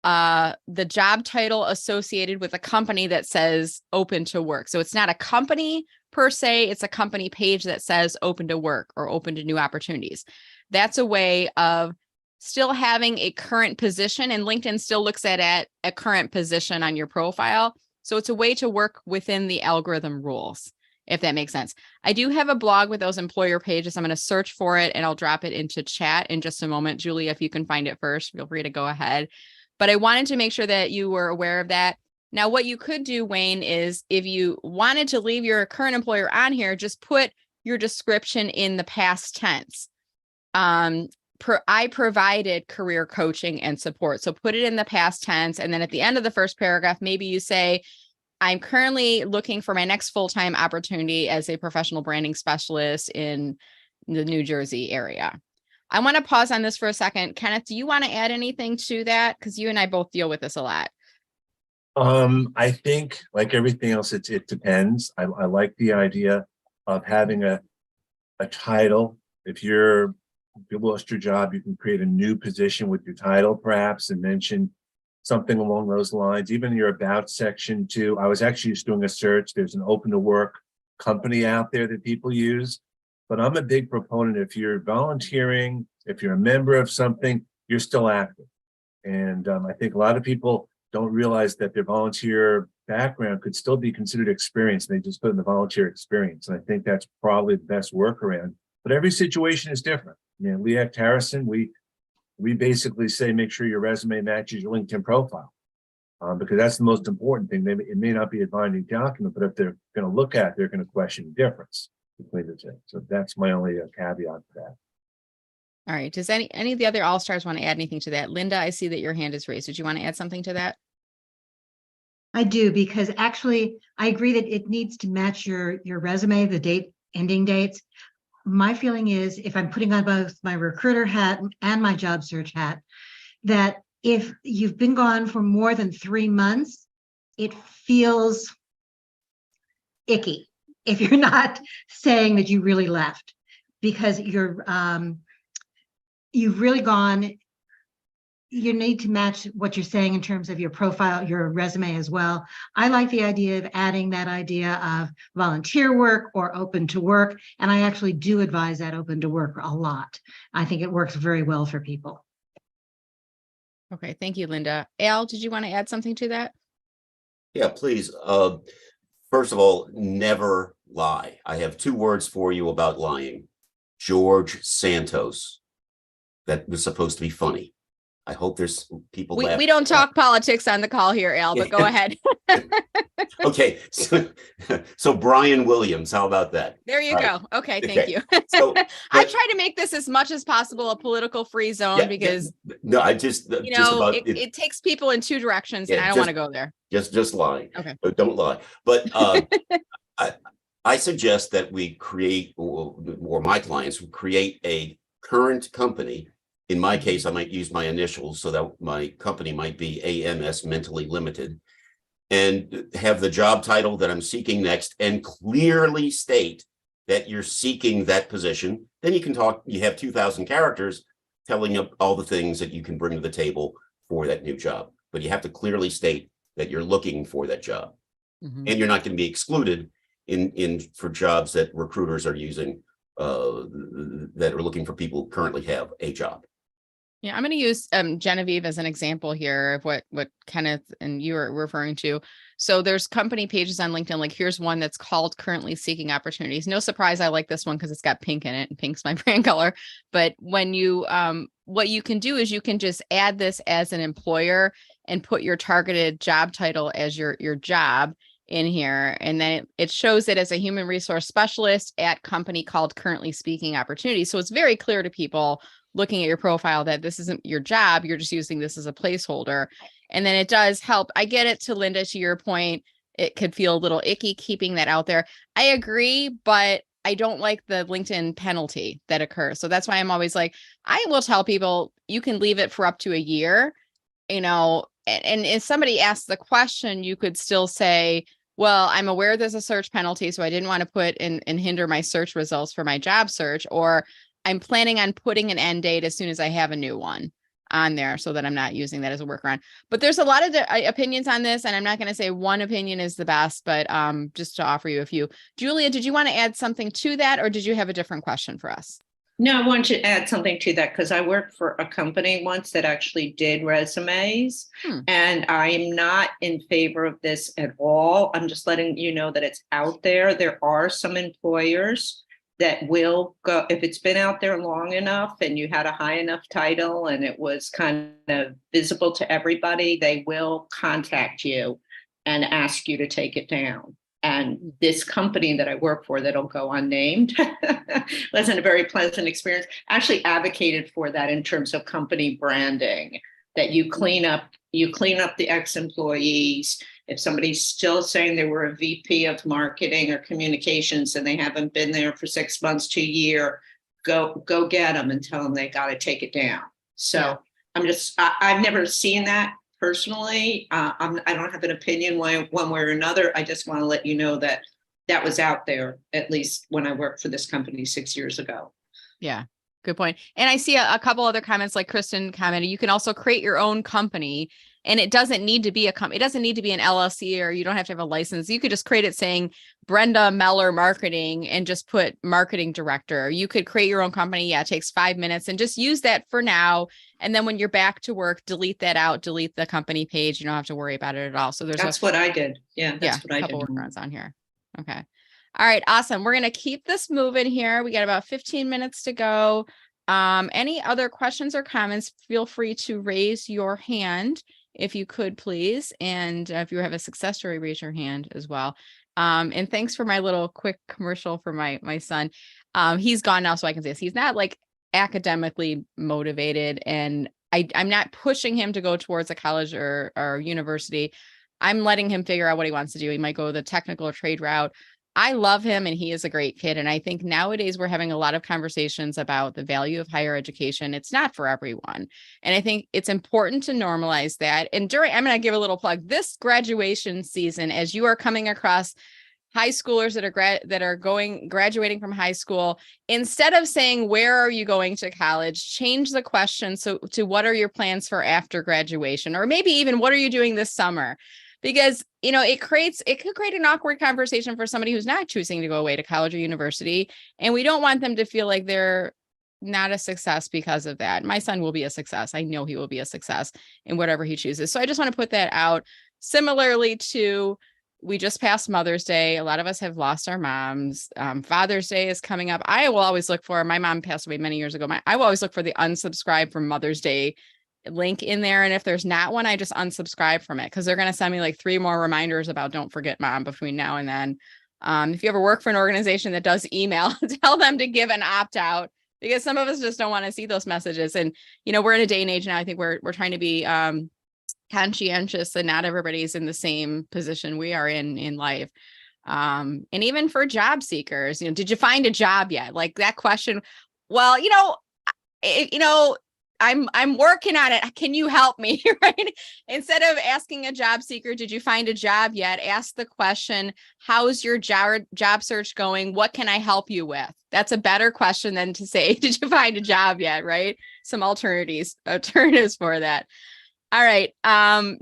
Speaker 2: the job title associated with a company that says open to work. So it's not a company per se, it's a company page that says open to work or open to new opportunities. That's a way of still having a current position, and LinkedIn still looks at a current position on your profile. So it's a way to work within the algorithm rules, if that makes sense. I do have a blog with those employer pages. I'm going to search for it and I'll drop it into chat in just a moment. Julia, if you can find it first, feel free to go ahead. But I wanted to make sure that you were aware of that. Now, what you could do, Wayne, is if you wanted to leave your current employer on here, just put your description in the past tense. I provided career coaching and support. So put it in the past tense. And then at the end of the first paragraph, maybe you say, I'm currently looking for my next full-time opportunity as a professional branding specialist in the New Jersey area. I want to pause on this for a second. Kenneth, do you want to add anything to that? Because you and I both deal with this a lot.
Speaker 5: I think, like everything else, it depends. I like the idea of having a title. If you lost your job, you can create a new position with your title, perhaps, and mention something along those lines. Even in your about section too. I was actually just doing a search. There's an open to work company out there that people use. But I'm a big proponent. If you're volunteering, if you're a member of something, you're still active. And I think a lot of people don't realize that their volunteer background could still be considered experience. They just put in the volunteer experience. And I think that's probably the best workaround. But every situation is different. You know, Lee Act Harrison, we basically say, make sure your resume matches your LinkedIn profile. Because that's the most important thing. It may not be a binding document, but if they're going to look at it, they're going to question the difference between the two. So that's my only caveat to that.
Speaker 2: All right. Does any of the other all-stars want to add anything to that? Linda, I see that your hand is raised. Did you want to add something to that?
Speaker 8: I do, because actually I agree that it needs to match your resume, the ending dates. My feeling is, if I'm putting on both my recruiter hat and my job search hat, that if you've been gone for more than 3 months, it feels icky if you're not saying that you really left, because you've really gone. You need to match what you're saying in terms of your profile, your resume as well. I like the idea of adding that idea of volunteer work or open to work. And I actually do advise that open to work a lot. I think it works very well for people.
Speaker 2: Okay. Thank you, Linda. Al, did you want to add something to that?
Speaker 6: Yeah, please. First of all, never lie. I have 2 words for you about lying. George Santos. That was supposed to be funny. I hope there's people.
Speaker 2: We don't talk politics on the call here, Al, but go ahead.
Speaker 6: Okay. So Brian Williams, how about that?
Speaker 2: There you go. Okay. Thank you.
Speaker 6: So,
Speaker 2: I try to make this as much as possible a political free zone because
Speaker 6: no, I just,
Speaker 2: it takes people in 2 directions and I don't want to go there.
Speaker 6: Just lying.
Speaker 2: Okay.
Speaker 6: But don't lie. But I suggest that we create, or my clients would create a current company. In my case, I might use my initials so that my company might be AMS Mentally Limited, and have the job title that I'm seeking next and clearly state that you're seeking that position. Then you can talk, you have 2,000 characters telling you all the things that you can bring to the table for that new job. But you have to clearly state that you're looking for that job. Mm-hmm. And you're not going to be excluded for jobs that recruiters are using that are looking for people who currently have a job.
Speaker 2: Yeah, I'm going to use Genevieve as an example here of what Kenneth and you are referring to. So there's company pages on LinkedIn. Like here's one that's called Currently Seeking Opportunities. No surprise, I like this one because it's got pink in it, and pink's my brand color. But when you, what you can do is you can just add this as an employer and put your targeted job title as your job in here. And then it shows it as a human resource specialist at company called Currently Seeking Opportunities. So it's very clear to people looking at your profile that this isn't your job. You're just using this as a placeholder. And then it does help. I get it, to Linda, to your point. it could feel a little icky keeping that out there. I agree, but I don't like the LinkedIn penalty that occurs. So that's why I'm always like, I will tell people you can leave it for up to a year, and if somebody asks the question, you could still say, well, I'm aware there's a search penalty, so I didn't want to put in and hinder my search results for my job search, or I'm planning on putting an end date as soon as I have a new one on there so that I'm not using that as a workaround. But there's a lot of opinions on this, and I'm not going to say one opinion is the best, but just to offer you a few. Julia, did you want to add something to that, or did you have a different question for us?
Speaker 14: No, I want to add something to that because I worked for a company once that actually did resumes, and I'm not in favor of this at all. I'm just letting you know that it's out there. There are some employers that will go, if it's been out there long enough and you had a high enough title and it was kind of visible to everybody, they will contact you and ask you to take it down. And this company that I work for, that'll go unnamed, wasn't a very pleasant experience, actually advocated for that in terms of company branding, that you clean up the ex-employees. If somebody's still saying they were a VP of marketing or communications and they haven't been there for 6 months to a year, go get them and tell them they got to take it down. So I've never seen that personally. I don't have an opinion one way or another. I just want to let you know that that was out there, at least when I worked for this company 6 years ago.
Speaker 2: Yeah, good point. And I see a couple other comments, like Kristen commented, you can also create your own company, and it doesn't need to be a company. It doesn't need to be an LLC, or you don't have to have a license. You could just create it saying Brenda Meller Marketing and just put marketing director. You could create your own company. Yeah, it takes 5 minutes, and just use that for now. And then when you're back to work, delete that out, delete the company page. You don't have to worry about it at all. So
Speaker 14: that's what I did. Yeah, that's what I did.
Speaker 2: A couple workarounds on here. Okay. All right, awesome. We're going to keep this moving here. We got about 15 minutes to go. Any other questions or comments, feel free to raise your hand if you could, please. And if you have a success story, raise your hand as well. And thanks for my little quick commercial for my son. He's gone now, so I can say this. He's not like academically motivated, and I'm not pushing him to go towards a college or university. I'm letting him figure out what he wants to do. He might go the technical or trade route. I love him, and he is a great kid. And I think nowadays we're having a lot of conversations about the value of higher education. It's not for everyone. And I think it's important to normalize that. And I'm going to give a little plug, this graduation season, as you are coming across high schoolers that are graduating from high school, instead of saying, where are you going to college, change the question to what are your plans for after graduation, or maybe even what are you doing this summer? Because, it could create an awkward conversation for somebody who's not choosing to go away to college or university. And we don't want them to feel like they're not a success because of that. My son will be a success. I know he will be a success in whatever he chooses. So I just want to put that out. Similarly to, we just passed Mother's Day. A lot of us have lost our moms. Father's Day is coming up. I will always look for, my mom passed away many years ago. I will always look for the unsubscribe from Mother's Day link in there. And if there's not one, I just unsubscribe from it, because they're going to send me like 3 more reminders about don't forget mom between now and then. If you ever work for an organization that does email, tell them to give an opt out, because some of us just don't want to see those messages. And, we're in a day and age now. I think we're trying to be conscientious, and not everybody's in the same position we are in life. And even for job seekers, did you find a job yet? Like that question. Well, I'm working on it. Can you help me? Right? Instead of asking a job seeker, did you find a job yet? Ask the question, how's your job search going? What can I help you with? That's a better question than to say, did you find a job yet? Right? Some alternatives for that. All right.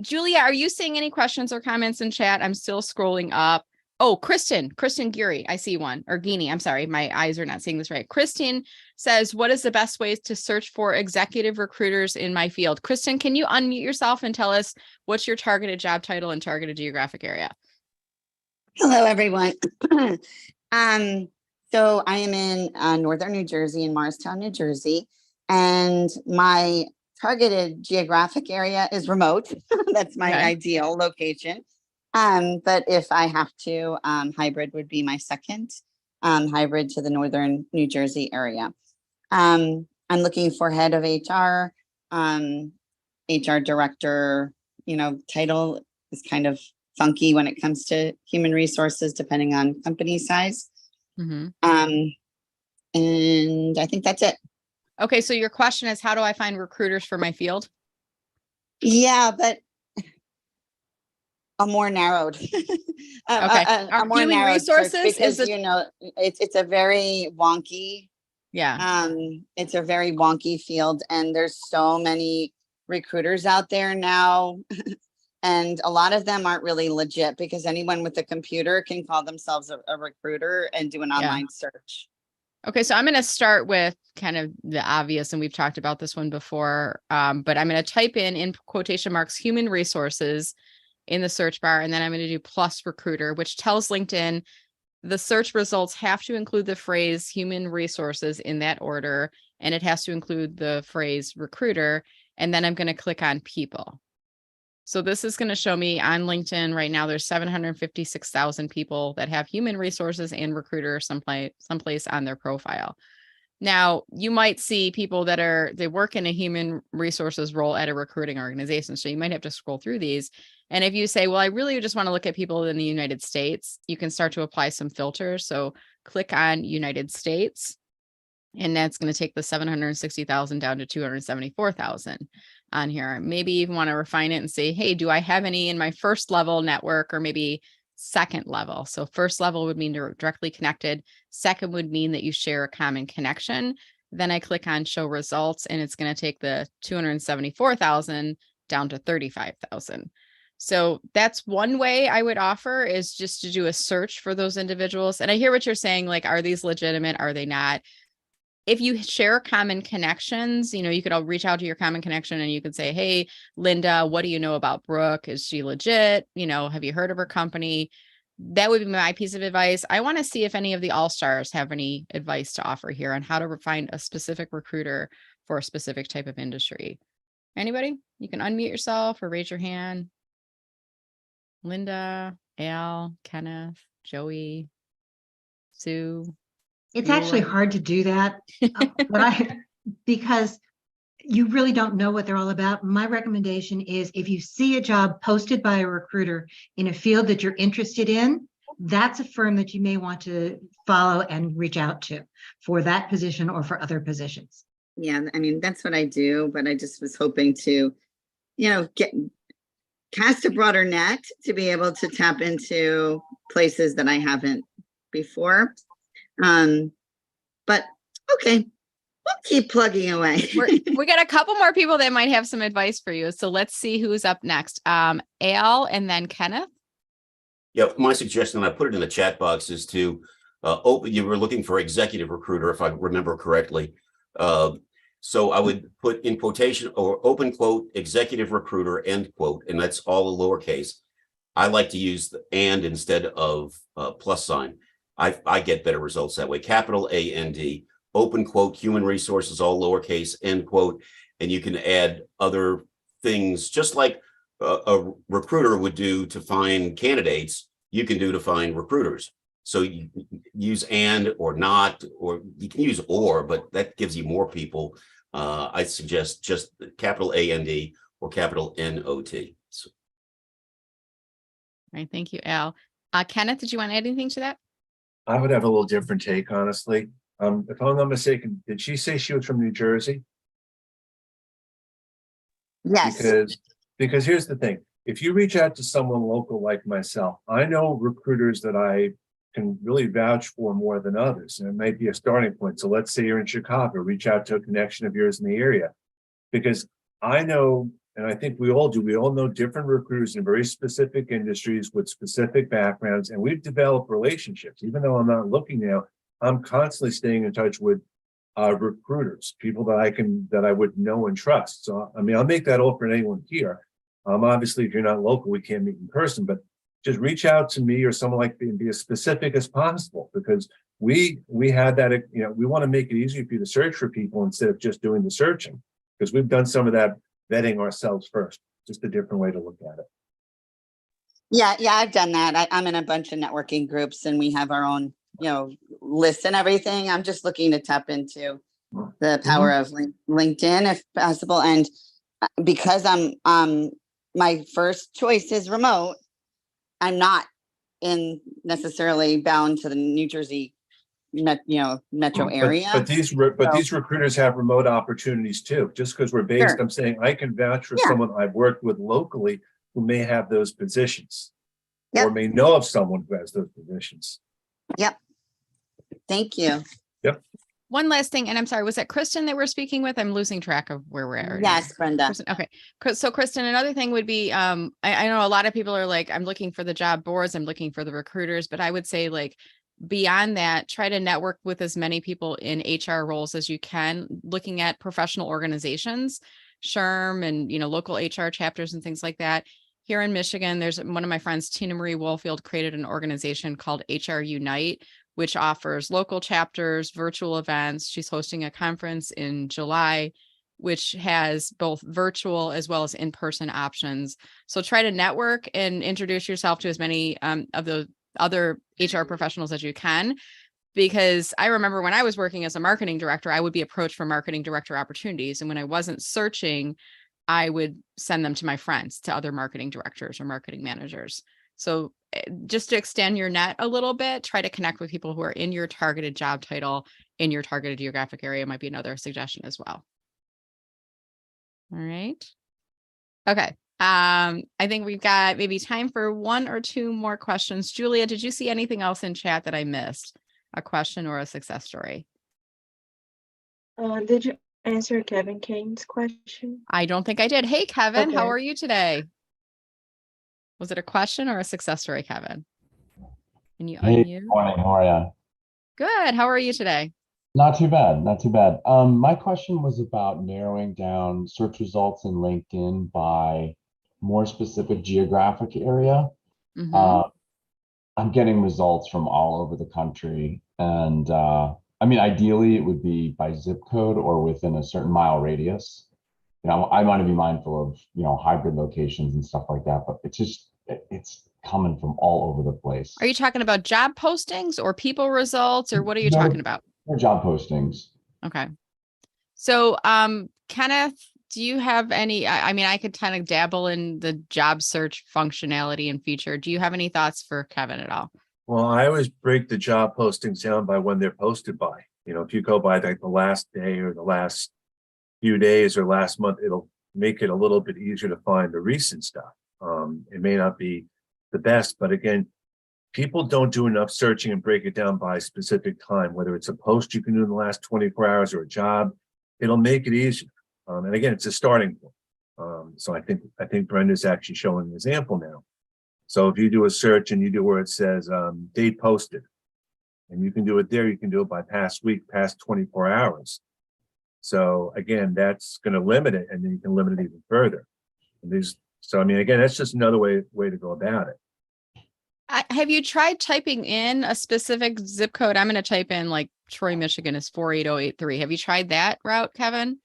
Speaker 2: Julia, are you seeing any questions or comments in chat? I'm still scrolling up. Oh, Kristen Geary. I see one. Or Guinea. I'm sorry. My eyes are not seeing this right. Kristen says, what is the best ways to search for executive recruiters in my field? Kristen, can you unmute yourself and tell us what's your targeted job title and targeted geographic area?
Speaker 15: Hello, everyone. So I am in Northern New Jersey, in Morristown, New Jersey, and my targeted geographic area is remote. That's my ideal location. But if I have to, hybrid would be my second, hybrid to the Northern New Jersey area. I'm looking for head of HR, HR director, title is kind of funky when it comes to human resources, depending on company size.
Speaker 2: Mhm.
Speaker 15: And I think that's it.
Speaker 2: Okay, so your question is, how do I find recruiters for my field?
Speaker 15: Yeah, but a more narrowed,
Speaker 2: Okay.
Speaker 15: a more
Speaker 2: Human
Speaker 15: narrowed search,
Speaker 2: resources is
Speaker 15: because
Speaker 2: the
Speaker 15: you know it's a very wonky.
Speaker 2: yeah.
Speaker 15: It's a very wonky field, and there's so many recruiters out there now, and a lot of them aren't really legit, because anyone with a computer can call themselves a recruiter and do an
Speaker 2: Yeah.
Speaker 15: online search.
Speaker 2: Okay, so I'm going to start with kind of the obvious, and we've talked about this one before, but I'm going to type in quotation marks, human resources in the search bar, and then I'm going to do plus recruiter, which tells LinkedIn the search results have to include the phrase human resources in that order, and it has to include the phrase recruiter, and then I'm going to click on people. So this is going to show me on LinkedIn right now, there's 756,000 people that have human resources and recruiter someplace on their profile. Now, you might see people that they work in a human resources role at a recruiting organization. So you might have to scroll through these. And if you say, well, I really just want to look at people in the United States, you can start to apply some filters. So click on United States, and that's going to take the 760,000 down to 274,000 on here. Maybe you want to refine it and say, hey, do I have any in my first level network, or maybe second level? So first level would mean you're directly connected. Second would mean that you share a common connection. Then I click on show results, and it's going to take the 274,000 down to 35,000. So that's one way I would offer, is just to do a search for those individuals. And I hear what you're saying, like, are these legitimate? Are they not? If you share common connections, you could all reach out to your common connection, and you could say, hey, Linda, what do you know about Brooke? Is she legit? Have you heard of her company? That would be my piece of advice. I want to see if any of the all-stars have any advice to offer here on how to find a specific recruiter for a specific type of industry. Anybody? You can unmute yourself or raise your hand. Linda, Al, Kenneth, Joey, Sue.
Speaker 8: It's actually hard to do that, because you really don't know what they're all about. My recommendation is, if you see a job posted by a recruiter in a field that you're interested in, that's a firm that you may want to follow and reach out to for that position or for other positions.
Speaker 15: Yeah, I mean, that's what I do, but I just was hoping to, cast a broader net to be able to tap into places that I haven't before. But okay, we'll keep plugging away.
Speaker 2: We got a couple more people that might have some advice for you. So let's see who's up next. Al and then Kenneth.
Speaker 6: Yeah, my suggestion, I put it in the chat box, is to open. You were looking for executive recruiter, if I remember correctly. So I would put in quotation or open quote executive recruiter end quote, and that's all lowercase. I like to use the and instead of plus sign. I get better results that way. Capital A-N-D, open quote, human resources, all lowercase, end quote. And you can add other things, just like a recruiter would do to find candidates, you can do to find recruiters. So you use and or not, or you can use or, but that gives you more people. I suggest just capital A-N-D or capital N-O-T. So.
Speaker 2: All right, thank you, Al. Kenneth, did you want to add anything to that?
Speaker 5: I would have a little different take, honestly. If I'm not mistaken, did she say she was from New Jersey?
Speaker 15: Yes.
Speaker 5: Because here's the thing. If you reach out to someone local like myself, I know recruiters that I can really vouch for more than others. And it might be a starting point. So let's say you're in Chicago, reach out to a connection of yours in the area. Because I know, and I think we all do, we all know different recruiters in very specific industries with specific backgrounds, and we've developed relationships. Even though I'm not looking now, I'm constantly staying in touch with recruiters, people that I would know and trust. So, I mean, I'll make that offer to anyone here. Obviously, if you're not local, we can't meet in person, but just reach out to me or someone like me and be as specific as possible, because we had that, we want to make it easier for you to search for people instead of just doing the searching, because we've done some of that vetting ourselves first. Just a different way to look at it.
Speaker 15: Yeah, I've done that. I'm in a bunch of networking groups, and we have our own, lists and everything. I'm just looking to tap into the power of LinkedIn if possible. And because I'm my first choice is remote, I'm not in necessarily bound to the New Jersey, metro area.
Speaker 5: But these recruiters have remote opportunities too. Just because we're based,
Speaker 15: Sure.
Speaker 5: I'm saying I can vouch for
Speaker 15: Yeah.
Speaker 5: someone I've worked with locally who may have those positions,
Speaker 15: Yep.
Speaker 5: or may know of someone who has those positions.
Speaker 15: Yep. Thank you.
Speaker 5: Yep.
Speaker 2: One last thing, and I'm sorry, was that Kristen that we're speaking with? I'm losing track of where we're at right now.
Speaker 15: Yes, Brenda.
Speaker 2: Kristen, okay. So Kristen, another thing would be, I know a lot of people are like, I'm looking for the job boards, I'm looking for the recruiters, but I would say like beyond that, try to network with as many people in HR roles as you can, looking at professional organizations, SHRM and, local HR chapters and things like that. Here in Michigan, there's one of my friends, Tina Marie Woolfield, created an organization called HR Unite, which offers local chapters, virtual events. She's hosting a conference in July, which has both virtual as well as in-person options. So try to network and introduce yourself to as many of the other HR professionals as you can. Because I remember when I was working as a marketing director, I would be approached for marketing director opportunities. And when I wasn't searching, I would send them to my friends, to other marketing directors or marketing managers. So just to extend your net a little bit, try to connect with people who are in your targeted job title, in your targeted geographic area might be another suggestion as well. All right. Okay. I think we've got maybe time for one or two more questions. Julia, did you see anything else in chat that I missed? A question or a success story?
Speaker 9: Did you answer Kevin Kane's question?
Speaker 2: I don't think I did. Hey, Kevin, how
Speaker 9: Okay.
Speaker 2: are you today? Was it a question or a success story, Kevin? Can you
Speaker 16: Hey,
Speaker 2: unmute?
Speaker 16: morning. How are you?
Speaker 2: Good. How are you today?
Speaker 16: Not too bad. Not too bad. My question was about narrowing down search results in LinkedIn by more specific geographic area.
Speaker 2: Mhm.
Speaker 16: I'm getting results from all over the country, and I mean, ideally, it would be by zip code or within a certain mile radius. I want to be mindful of hybrid locations and stuff like that, but it's coming from all over the place.
Speaker 2: Are you talking about job postings or people results, or what are you
Speaker 16: No,
Speaker 2: talking about?
Speaker 16: no job postings.
Speaker 2: Okay. So, Kenneth, do you have any, I mean, I could kind of dabble in the job search functionality and feature. Do you have any thoughts for Kevin at all?
Speaker 5: Well, I always break the job postings down by when they're posted by. If you go by like the last day or the last few days or last month, it'll make it a little bit easier to find the recent stuff. It may not be the best, but again, people don't do enough searching and break it down by specific time, whether it's a post you can do in the last 24 hours or a job, it'll make it easier. And again, it's a starting point. So I think Brenda's actually showing an example now. So if you do a search and you do where it says date posted, and you can do it there, you can do it by past week, past 24 hours. So again, that's going to limit it, and then you can limit it even further. So I mean, again, that's just another way to go about it.
Speaker 2: Have you tried typing in a specific zip code? I'm going to type in like Troy, Michigan is 48083. Have you tried that route, Kevin?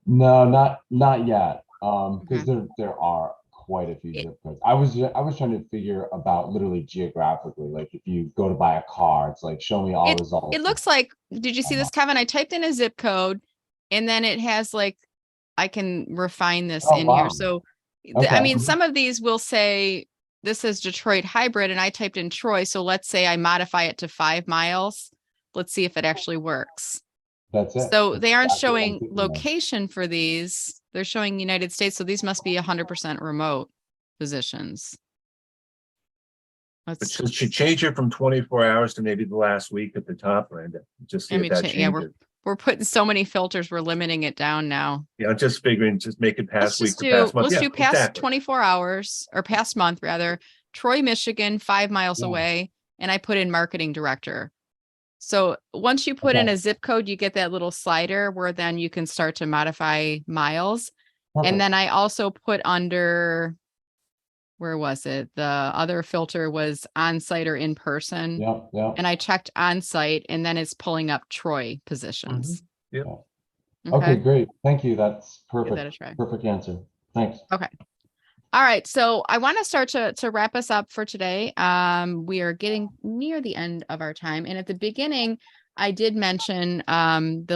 Speaker 16: No, not yet. Because there are quite a few zip codes. I was trying to figure about literally geographically, like if you go to buy a car, it's like show me all results.
Speaker 2: It looks like, did you see this, Kevin? I typed in a zip code and then it has like, I can refine this in
Speaker 16: wow.
Speaker 2: here. So,
Speaker 16: Okay.
Speaker 2: I mean, some of these will say this is Detroit hybrid and I typed in Troy. So let's say I modify it to 5 miles. Let's see if it actually works.
Speaker 16: That's it.
Speaker 2: So
Speaker 16: That's
Speaker 2: they aren't
Speaker 16: exactly what I'm
Speaker 2: showing
Speaker 16: thinking of.
Speaker 2: location for these. They're showing United States. So these must be 100% remote positions.
Speaker 5: But should change it from 24 hours to maybe the last week at the top, Brenda. Just see if that changes.
Speaker 2: Yeah, we're putting so many filters, we're limiting it down now.
Speaker 5: Yeah, I'm just figuring, just make it past week to past month.
Speaker 2: Let's
Speaker 5: Yeah,
Speaker 2: do past
Speaker 5: exactly.
Speaker 2: 24 hours or past month rather. Troy, Michigan, 5 miles away. And I put in marketing director. So once you put in a zip code, you get that little slider where then you can start to modify miles.
Speaker 16: Perfect.
Speaker 2: And then I also put under, where was it? The other filter was on-site or in person.
Speaker 16: Yep.
Speaker 2: And I checked on-site and then it's pulling up Troy positions.
Speaker 5: Yep.
Speaker 16: Okay, great. Thank you. That's
Speaker 2: Give
Speaker 16: perfect.
Speaker 2: that a try.
Speaker 16: Perfect answer. Thanks.
Speaker 2: Okay. All right. So I want to start to wrap us up for today. We are getting near the end of our time. And at the beginning, I did mention the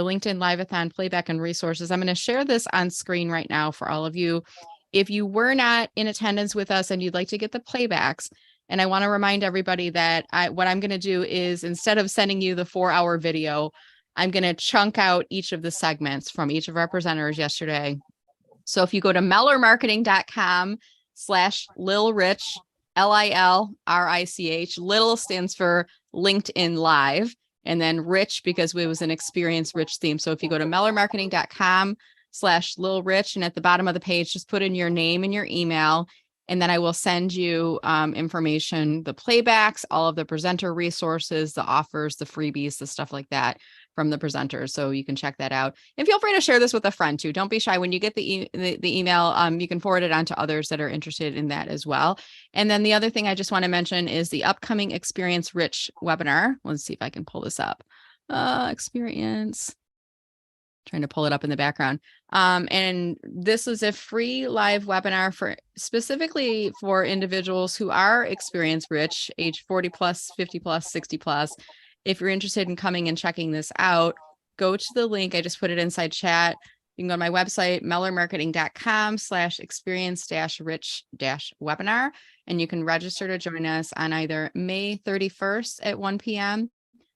Speaker 2: LinkedIn Liveathon playback and resources. I'm going to share this on screen right now for all of you. If you were not in attendance with us and you'd like to get the playbacks, And I want to remind everybody that what I'm going to do is, instead of sending you the 4-hour video, I'm going to chunk out each of the segments from each of our presenters yesterday. So if you go to mellermarketing.com/lilrich, LILRICH, Lil stands for LinkedIn Live, and then Rich because it was an experience rich theme. So if you go to mellermarketing.com/lilrich, and at the bottom of the page, just put in your name and your email, and then I will send you information, the playbacks, all of the presenter resources, the offers, the freebies, the stuff like that from the presenters. So you can check that out. And feel free to share this with a friend too. Don't be shy. When you get the email, you can forward it on to others that are interested in that as well. And then the other thing I just want to mention is the upcoming Experience Rich webinar. Let's see if I can pull this up. Experience. Trying to pull it up in the background. And this is a free live webinar for specifically for individuals who are experience rich, age 40 plus, 50 plus, 60 plus. If you're interested in coming and checking this out, go to the link. I just put it inside chat. You can go to my website, mellermarketing.com/experience-rich-webinar, and you can register to join us on either May 31st at 1 p.m.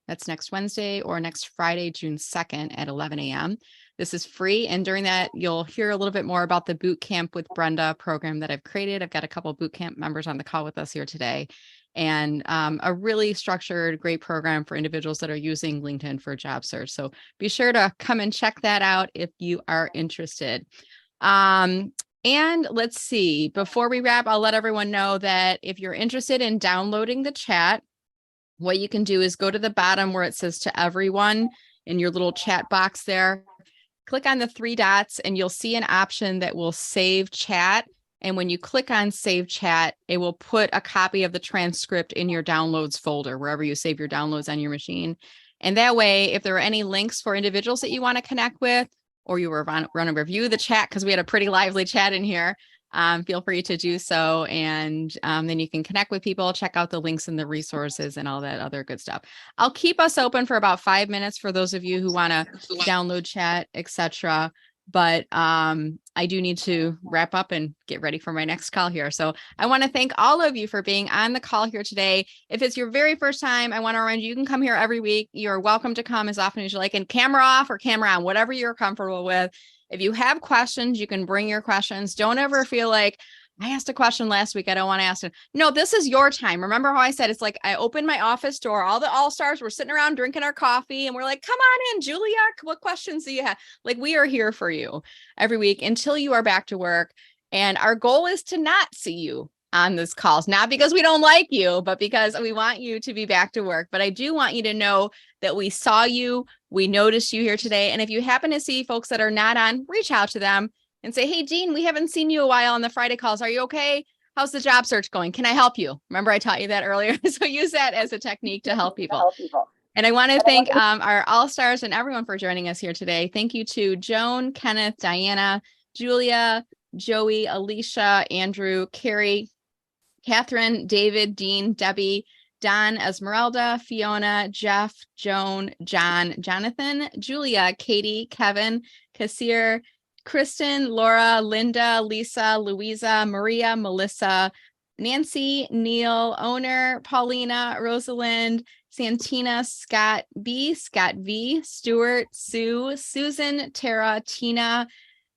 Speaker 2: That's next Wednesday, or next Friday, June 2nd at 11 a.m. This is free. And during that, you'll hear a little bit more about the Boot Camp with Brenda program that I've created. I've got a couple of boot camp members on the call with us here today, and a really structured, great program for individuals that are using LinkedIn for job search. So be sure to come and check that out if you are interested. And let's see, before we wrap, I'll let everyone know that if you're interested in downloading the chat, what you can do is go to the bottom where it says to everyone in your little chat box there, click on the 3 dots, and you'll see an option that will save chat. And when you click on save chat, it will put a copy of the transcript in your downloads folder, wherever you save your downloads on your machine. And that way, if there are any links for individuals that you want to connect with, or you want to review the chat, because we had a pretty lively chat in here, feel free to do so. And then you can connect with people, check out the links and the resources and all that other good stuff. I'll keep us open for about 5 minutes for those of you who want to download chat, etc. But I do need to wrap up and get ready for my next call here. So I want to thank all of you for being on the call here today. If it's your very first time, I want to remind you, you can come here every week. You're welcome to come as often as you like, and camera off or camera on, whatever you're comfortable with. If you have questions, you can bring your questions. Don't ever feel like, I asked a question last week, I don't want to ask it. No, this is your time. Remember how I said, it's like I opened my office door, all the all-stars were sitting around drinking our coffee, and we're like, come on in, Julia, what questions do you have? Like, we are here for you every week until you are back to work. And our goal is to not see you on this calls, not because we don't like you, but because we want you to be back to work. But I do want you to know that we saw you, we noticed you here today. And if you happen to see folks that are not on, reach out to them and say, hey, Jean, we haven't seen you a while on the Friday calls. Are you okay? How's the job search going? Can I help you? Remember, I taught you that earlier. So use that as a technique to help people. And I want to thank our all-stars and everyone for joining us here today. Thank you to Joan, Kenneth, Diana, Julia, Joey, Alicia, Andrew, Carrie, Catherine, David, Dean, Debbie, Don, Esmeralda, Fiona, Jeff, Joan, John, Jonathan, Julia, Katie, Kevin, Kassir, Kristen, Laura, Linda, Lisa, Louisa, Maria, Melissa, Nancy, Neil, Owner, Paulina, Rosalind, Santina, Scott B, Scott V, Stuart, Sue, Susan, Tara, Tina,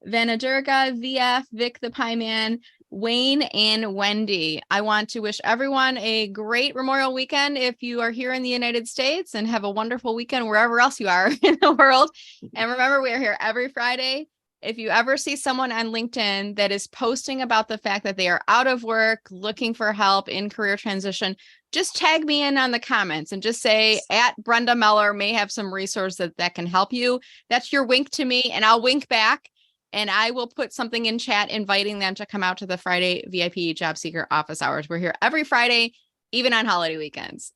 Speaker 2: Vanadurga, VF, Vic the Pie Man, Wayne, and Wendy. I want to wish everyone a great Memorial weekend if you are here in the United States, and have a wonderful weekend wherever else you are in the world. And remember, we are here every Friday. If you ever see someone on LinkedIn that is posting about the fact that they are out of work, looking for help in career transition, just tag me in on the comments and just say @Brenda Meller may have some resources that can help you. That's your wink to me, and I'll wink back. And I will put something in chat inviting them to come out to the Friday VIP Job Seeker office hours. We're here every Friday, even on holiday weekends.